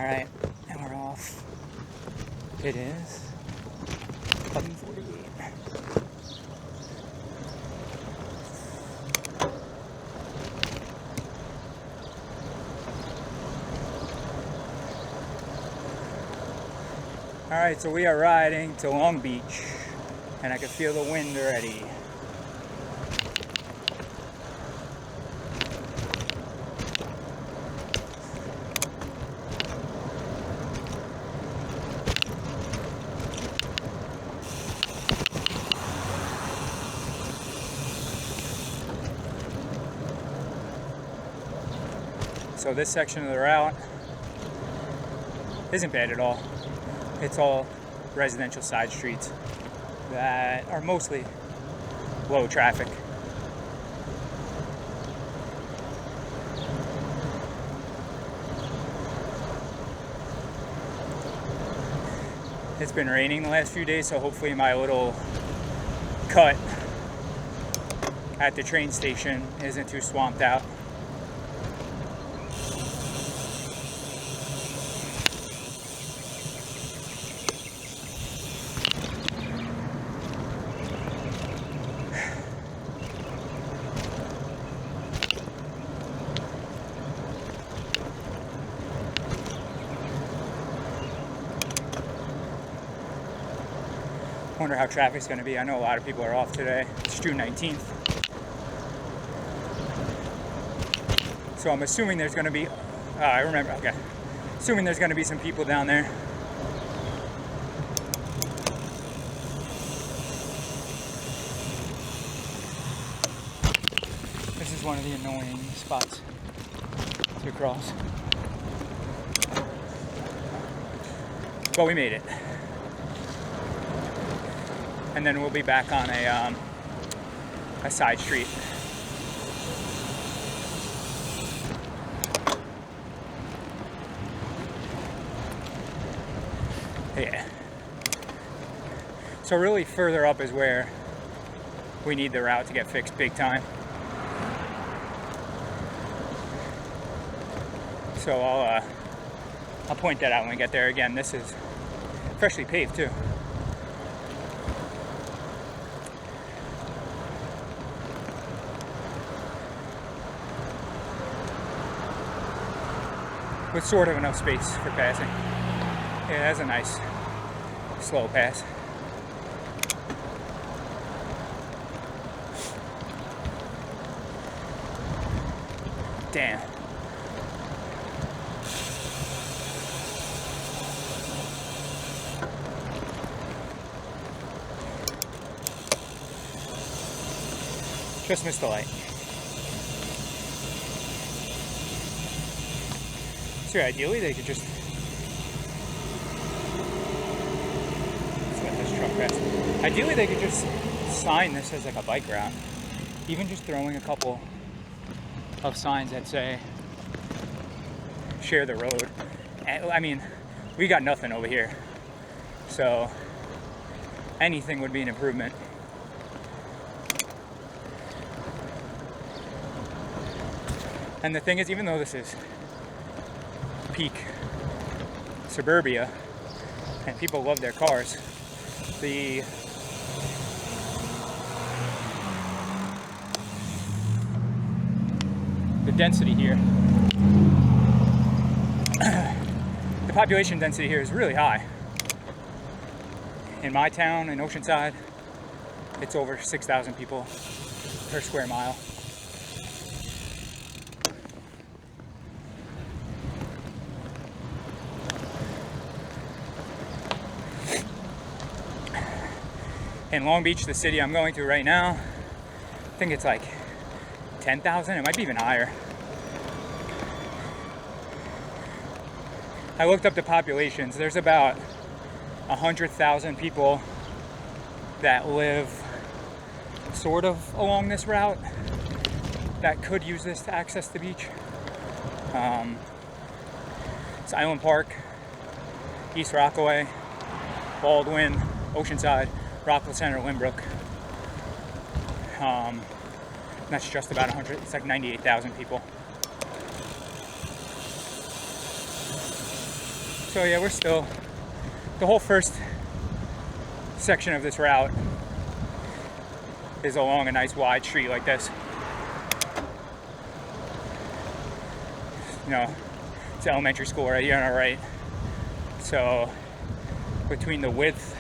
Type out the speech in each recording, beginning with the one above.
Alright, and we're off. It is 11:48. Alright, so we are riding to Long Beach, and I can feel the wind already. So this section of the route isn't bad at all. It's all residential side streets that are mostly low traffic. It's been raining the last few days, so hopefully my little cut at the train station isn't too swamped out. Wonder how traffic's going to be. I know a lot of people are off today. It's June 19th. So I'm assuming there's going to be, okay. Assuming there's going to be some people down there. This is one of the annoying spots to cross. But we made it. And then we'll be back on a side street. Yeah. So really further up is where we need the route to get fixed big time. So I'll point that out when we get there. Again, this is freshly paved too. With sort of enough space for passing. Yeah, that's a nice slow pass. Damn. Just missed the light. So ideally they could just let this truck pass. Ideally they could just sign this as like a bike route. Even just throwing a couple of signs that say share the road. And, I mean, we got nothing over here. So anything would be an improvement. And the thing is, even though this is peak suburbia and people love their cars, the density here, the population density here is really high. In my town, in Oceanside, it's over 6,000 people per square mile. In Long Beach, the city I'm going to right now, I think it's like 10,000. It might be even higher. I looked up the populations. There's about 100,000 people that live sort of along this route that could use this to access the beach. It's Island Park, East Rockaway, Baldwin, Oceanside, Rockville Center, Lynbrook. That's just about 100. It's like 98,000 people. So yeah, we're still, the whole first section of this route is along a nice wide street like this. You know, it's elementary school right here on our right. So between the width,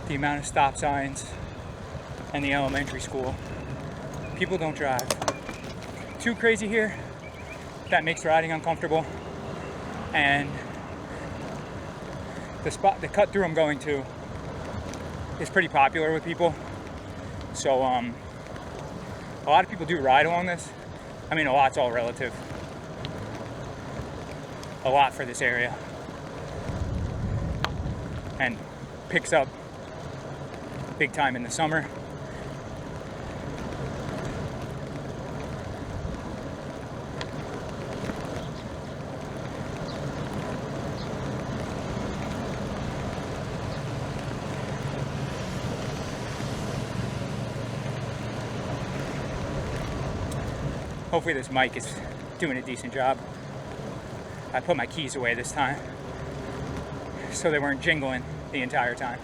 the amount of stop signs, and the elementary school, people don't drive too crazy here. That makes riding uncomfortable. And the cut through I'm going to is pretty popular with people. So a lot of people do ride along this. I mean, a lot's all relative. A lot for this area. And picks up big time in the summer. Hopefully this mic is doing a decent job. I put my keys away this time so they weren't jingling the entire time.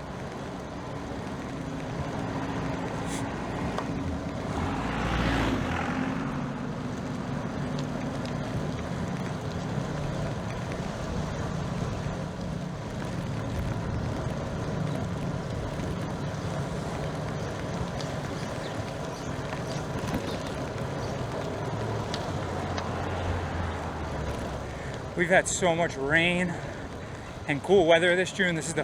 We've had so much rain and cool weather this June. This is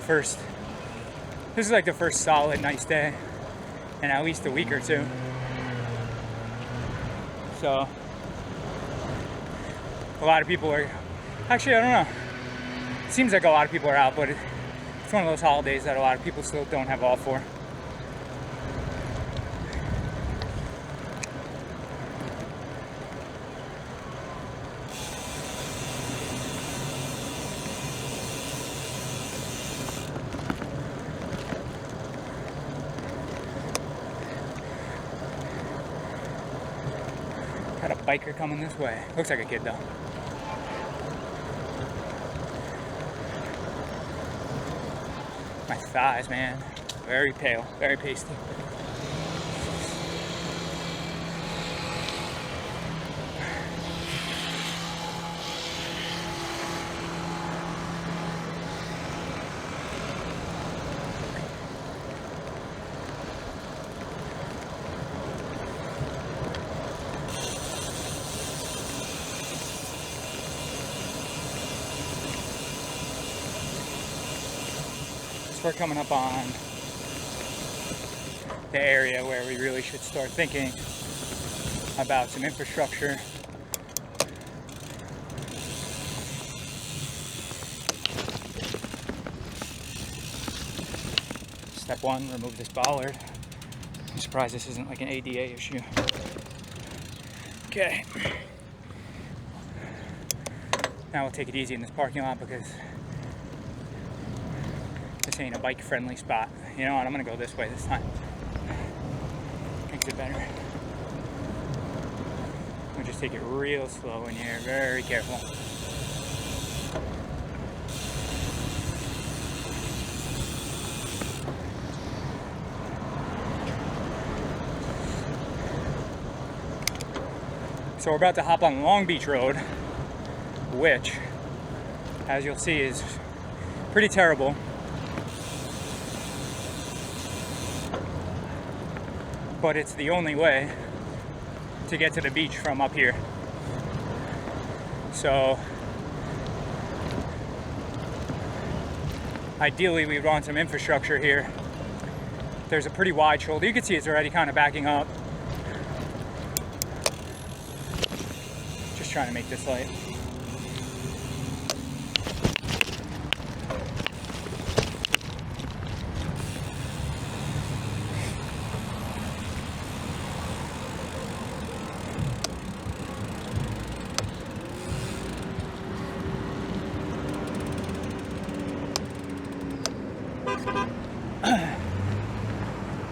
like the first solid nice day in at least a week or two. So a lot of people are, actually I don't know, it seems like a lot of people are out, but it's one of those holidays that a lot of people still don't have off for. Got a biker coming this way. Looks like a kid though. My thighs, man. Very pale, very pasty. We're coming up on the area where we really should start thinking about some infrastructure. Step one, remove this bollard. I'm surprised this isn't like an ADA issue. Okay. Now we'll take it easy in this parking lot because this ain't a bike friendly spot. You know what, I'm gonna go this way this time. Makes it better. We'll just take it real slow in here, very careful. So we're about to hop on Long Beach Road, which, as you'll see, is pretty terrible. But it's the only way to get to the beach from up here. So ideally we'd want some infrastructure here. There's a pretty wide shoulder. You can see it's already kind of backing up. Just trying to make this light.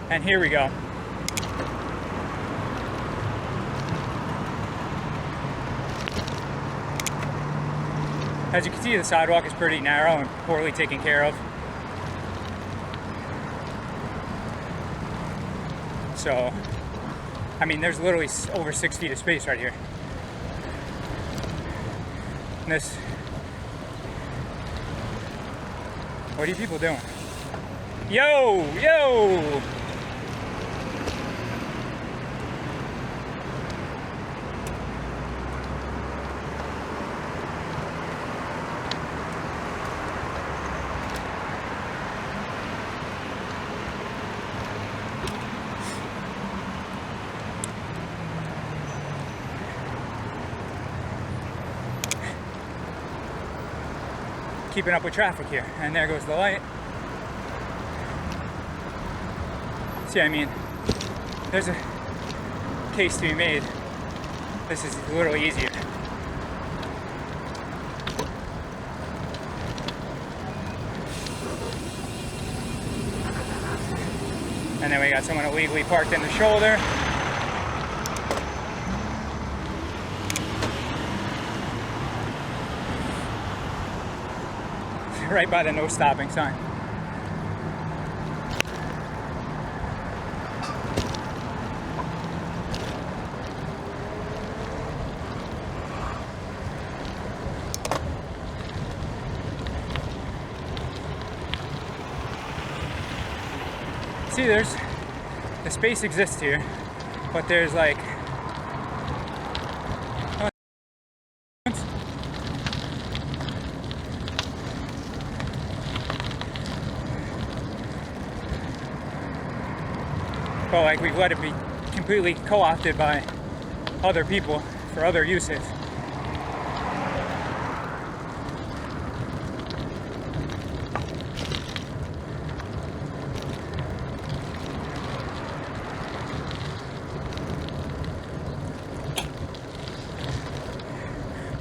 And here we go. As you can see, the sidewalk is pretty narrow and poorly taken care of. So, I mean, there's literally over 6 feet of space right here. And this, what are you people doing? Yo, yo! Keeping up with traffic here, and there goes the light. See, I mean, there's a case to be made. This is literally easier. And then we got someone illegally parked in the shoulder. Right by the no stopping sign. See, there's the space exists here, but there's like but like we've let it be completely co-opted by other people for other uses.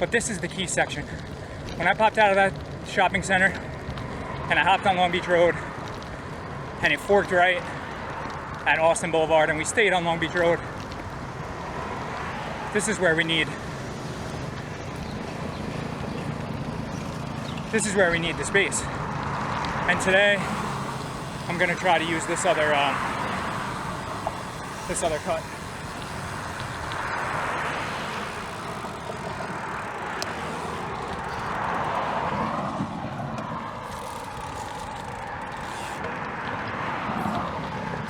But this is the key section. When I popped out of that shopping center and I hopped on Long Beach Road and it forked right at Austin Boulevard and we stayed on Long Beach Road, this is where we need the space. And today I'm gonna try to use this other cut.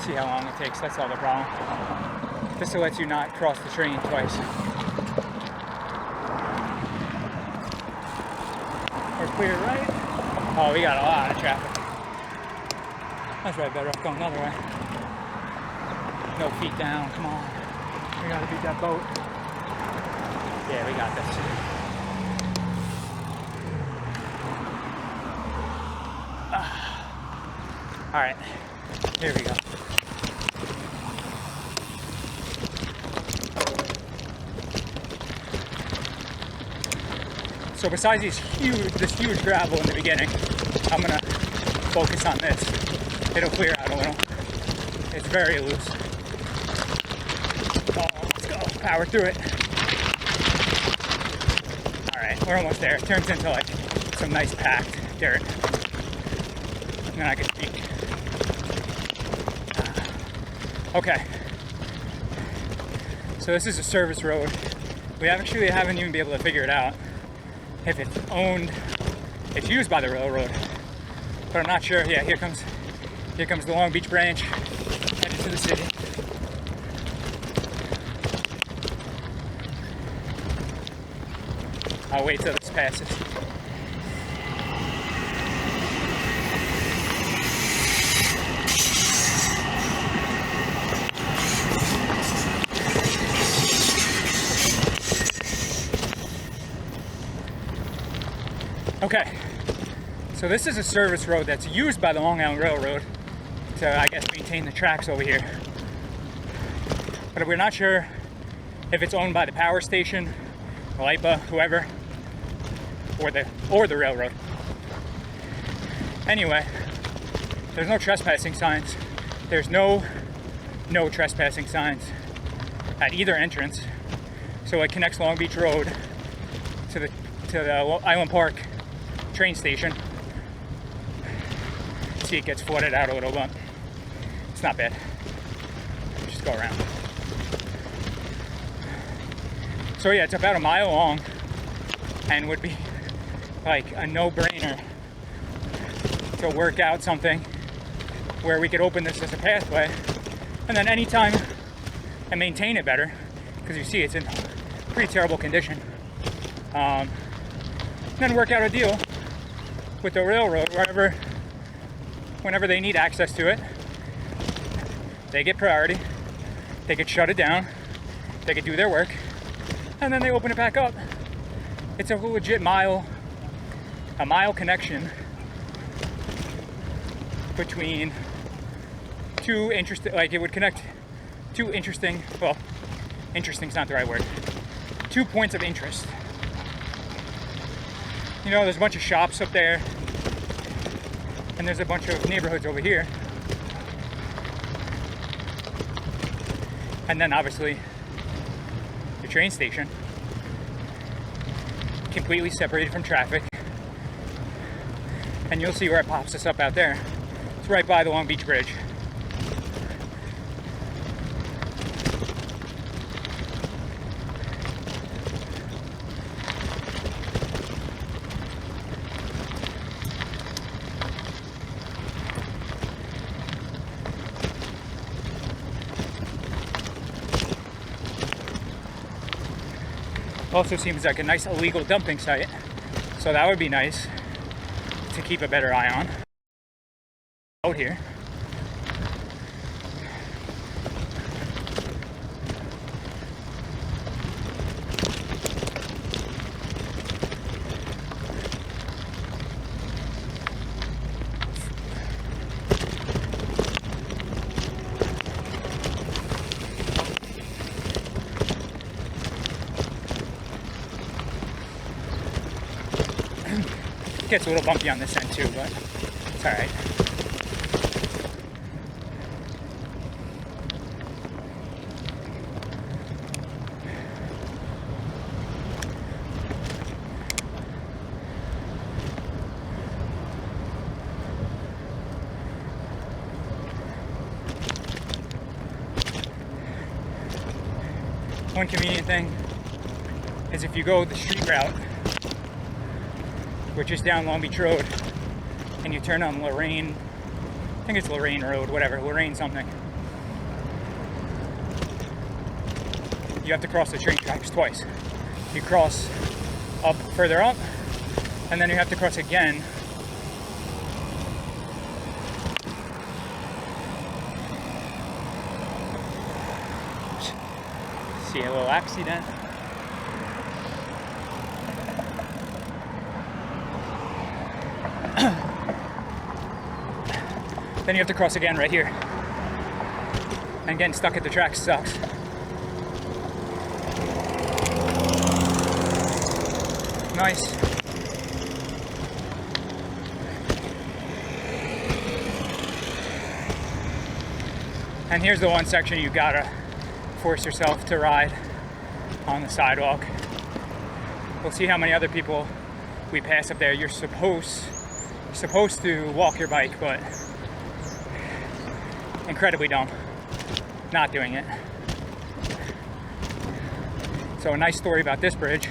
See how long it takes, that's all the problem. Just to let you not cross the train twice. We're clear, right? Oh, we got a lot of traffic. That's right, better off going the other way. No feet down, come on. We gotta beat that boat. Yeah, we got this. All right, here we go. So besides this huge gravel in the beginning, I'm gonna focus on this. It'll clear out a little. It's very loose. Oh, let's go, power through it. All right, we're almost there. It turns into like some nice packed dirt. And then I can speak. Okay. So this is a service road. We actually haven't even been able to figure it out. If it's owned, it's used by the railroad, but I'm not sure. Yeah, here comes the Long Beach branch headed to the city. I'll wait till this passes. Okay, so this is a service road that's used by the Long Island Railroad to, I guess, maintain the tracks over here. But we're not sure if it's owned by the power station, LIPA, whoever, or the railroad. Anyway, there's no trespassing signs. There's no trespassing signs at either entrance. So it connects Long Beach Road to the Island Park train station. See, it gets flooded out a little, but it's not bad. Just go around. So yeah, it's about a mile long and would be like a no-brainer to work out something where we could open this as a pathway and then anytime and maintain it better, because you see it's in pretty terrible condition. Then work out a deal with the railroad whenever they need access to it. They get priority, they could shut it down, they could do their work, and then they open it back up. It's a legit mile connection between two interesting, like it would connect two interesting, well, interesting's not the right word, 2 points of interest. You know, there's a bunch of shops up there, and there's a bunch of neighborhoods over here. And then obviously the train station, completely separated from traffic. And you'll see where it pops us up out there. It's right by the Long Beach Bridge. Also seems like a nice illegal dumping site, so that would be nice to keep a better eye on out here. Gets a little bumpy on this end too, but it's all right. One convenient thing is if you go the street route, which is down Long Beach Road, and you turn on Lorraine, I think it's Lorraine Road, whatever, Lorraine something. You have to cross the train tracks twice. You cross up further up, and then you have to cross again. See a little accident. Then you have to cross again right here. And getting stuck at the tracks sucks. Nice. And here's the one section you gotta force yourself to ride on the sidewalk. We'll see how many other people we pass up there. You're supposed to walk your bike, but incredibly dumb not doing it. So a nice story about this bridge.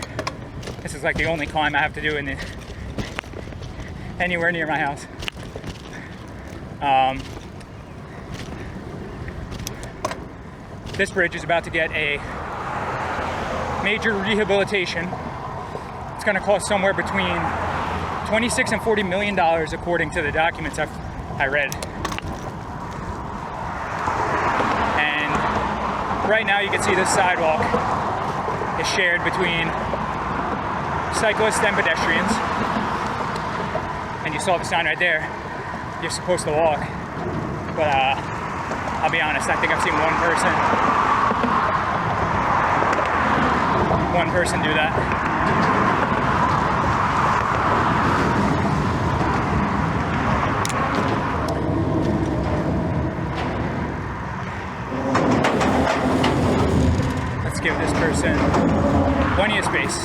This is like the only climb I have to do in anywhere near my house. This bridge is about to get a major rehabilitation. It's going to cost somewhere between $26 and $40 million, according to the documents I read. And right now you can see this sidewalk is shared between cyclists and pedestrians. And you saw the sign right there. You're supposed to walk. But I'll be honest, I think I've seen one person do that. Give this person plenty of space.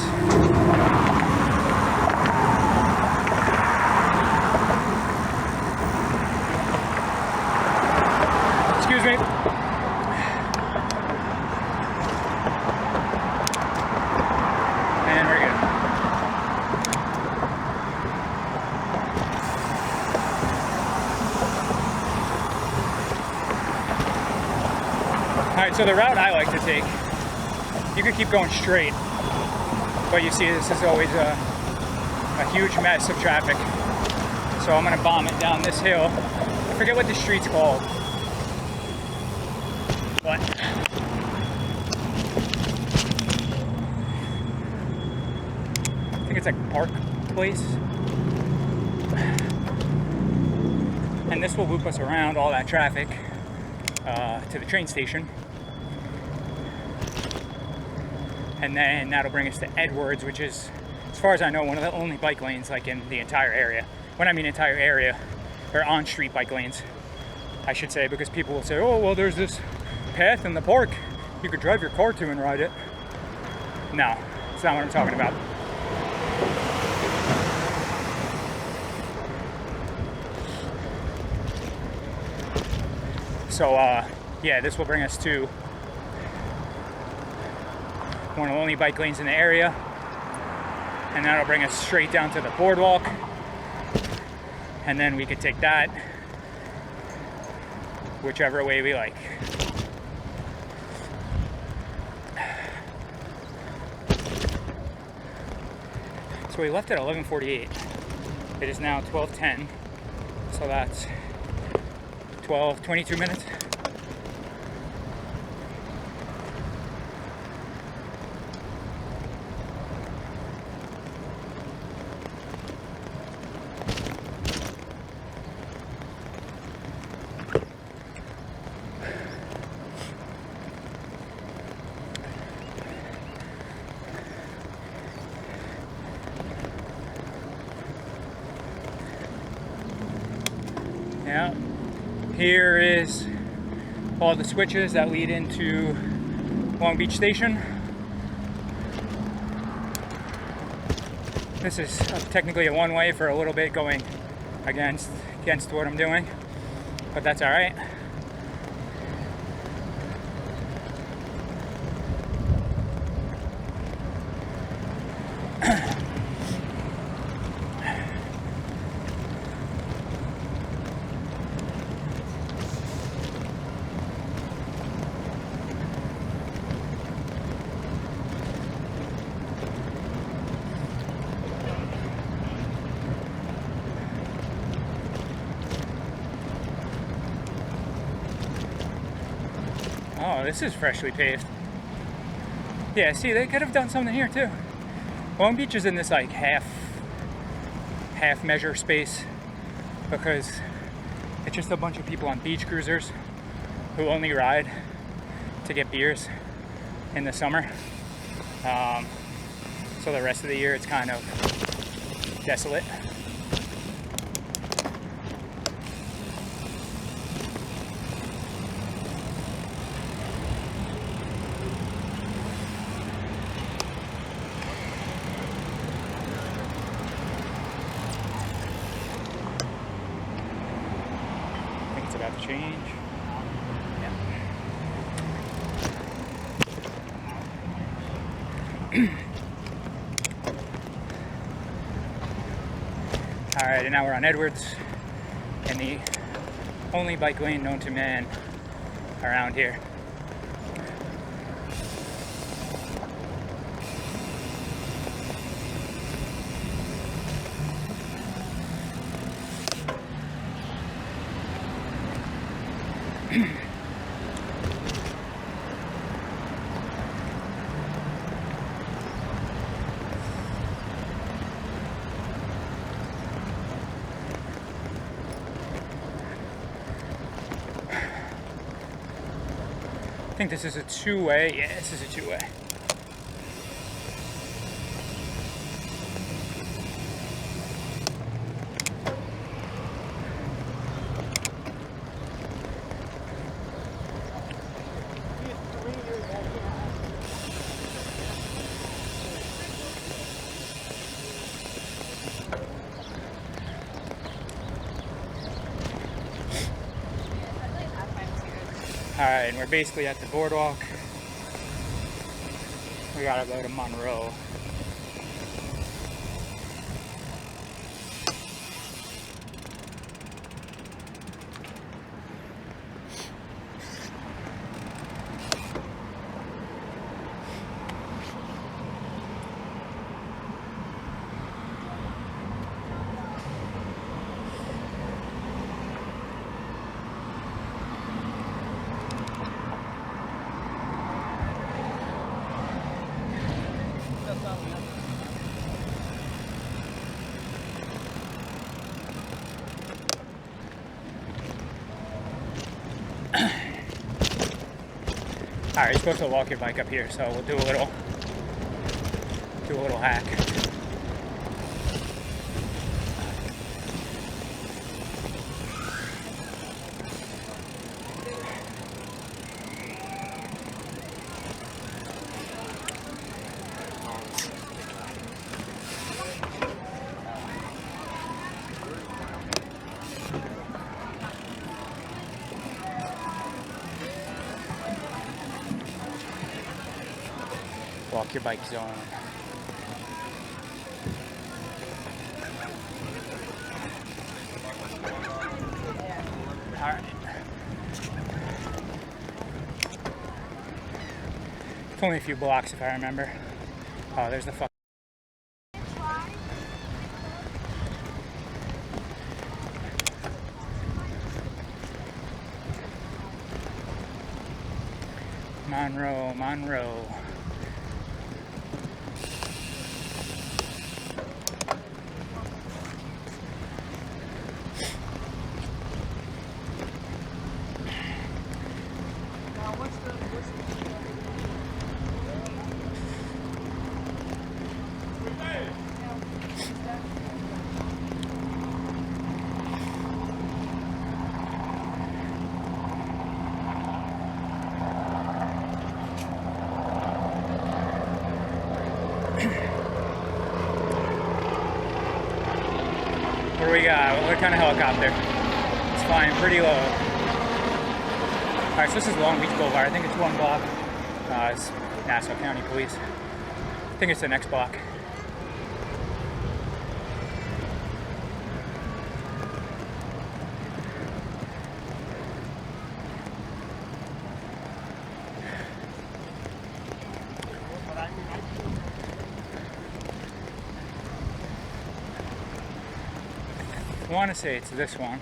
So the route I like to take, you could keep going straight, but you see this is always a huge mess of traffic. So I'm gonna bomb it down this hill. I forget what the street's called, but I think it's like Park Place. And this will loop us around all that traffic to the train station. And then that'll bring us to Edwards, which is, as far as I know, one of the only bike lanes like in the entire area. When I mean entire area, or on-street bike lanes, I should say, because people will say, oh, well, there's this path in the park you could drive your car to and ride it. No, that's not what I'm talking about. So, yeah, this will bring us to one of the only bike lanes in the area, and that'll bring us straight down to the boardwalk, and then we could take that whichever way we like. So we left at 11:48. It is now 12:10, so that's 22 minutes. Yeah. Here is all the switches that lead into Long Beach Station. This is technically a one-way for a little bit, going against what I'm doing, but that's all right. Oh, this is freshly paved. Yeah, see, they could have done something here too. Long Beach is in this like half measure space because it's just a bunch of people on beach cruisers who only ride to get beers in the summer. So the rest of the year it's kind of desolate. About to change. Yeah. All right, and now we're on Edwards, in the only bike lane known to man around here. I think this is a two-way. Yeah, this is a two-way. Alright, and we're basically at the boardwalk. We gotta go to Monroe. Alright, you're supposed to walk your bike up here, so we'll do a little hack. Walk your bike zone. Alright. It's only a few blocks if I remember. Oh, there's the fuck. Monroe. What do we got? What kind of helicopter? It's flying pretty low. Alright, so this is Long Beach Boulevard. I think it's one block. It's Nassau County Police. I think it's the next block. I want to say it's this one.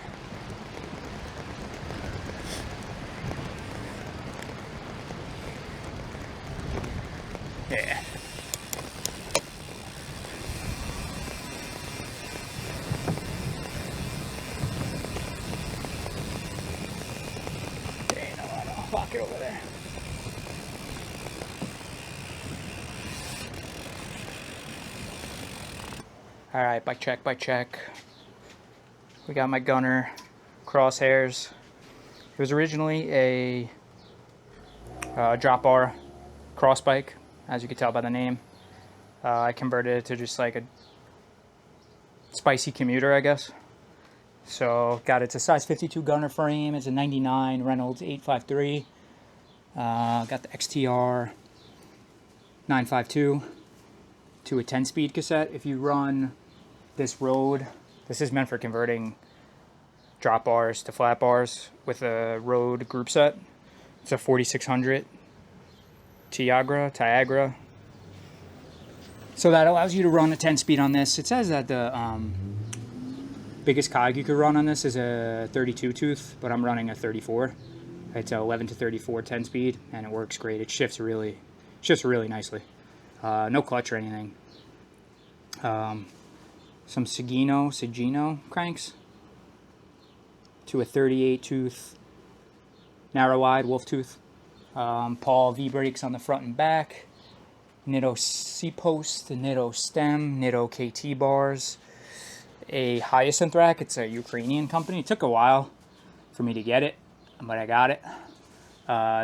Yeah. Okay, no, lock it over there. All right, bike check. We got my Gunnar Crosshairs. It was originally a drop bar cross bike, as you can tell by the name. I converted it to just like a spicy commuter, I guess. So got it to size 52 Gunnar frame. It's a 99 Reynolds 853. Got the XTR 952 to a 10-speed cassette. If you run this road, this is meant for converting drop bars to flat bars with a road group set. It's a 4600 Tiagra. So that allows you to run a 10-speed on this. It says that the biggest cog you could run on this is a 32 tooth, but I'm running a 34. It's a 11 to 34 10-speed, and it works great. It shifts really nicely. No clutch or anything. Some Sagino cranks to a 38 tooth narrow wide wolf tooth. Paul V brakes on the front and back. Nitto C post, the Nitto stem, Nitto KT bars. A Hyacinth rack. It's a Ukrainian company. It took a while for me to get it, but I got it.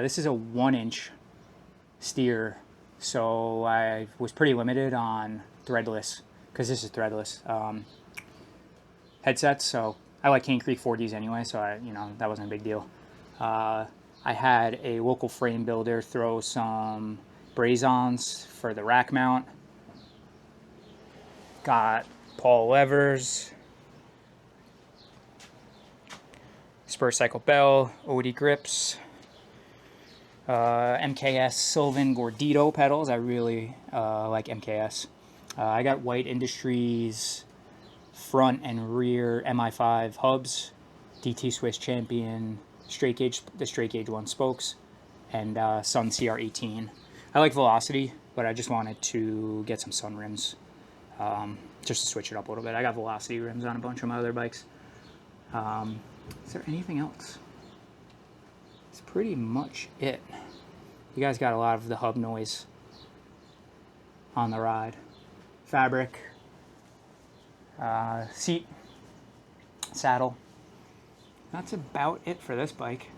This is a 1-inch steer, so I was pretty limited on threadless, because this is threadless headsets. So I like Cane Creek 4Ds anyway, so that wasn't a big deal. I had a local frame builder throw some braze-ons for the rack mount. Got Paul levers, spur cycle bell, OD grips, MKS Sylvan Gordito pedals. I really like MKS. I got White Industries front and rear MI5 hubs, DT Swiss Champion the straight gauge 1 spokes, and Sun CR18. I like Velocity but I just wanted to get some sun rims, just to switch it up a little bit. I got velocity rims on a bunch of my other bikes. Is there anything else? That's pretty much it. You guys got a lot of the hub noise on the ride. Fabric, seat, saddle. That's about it for this bike.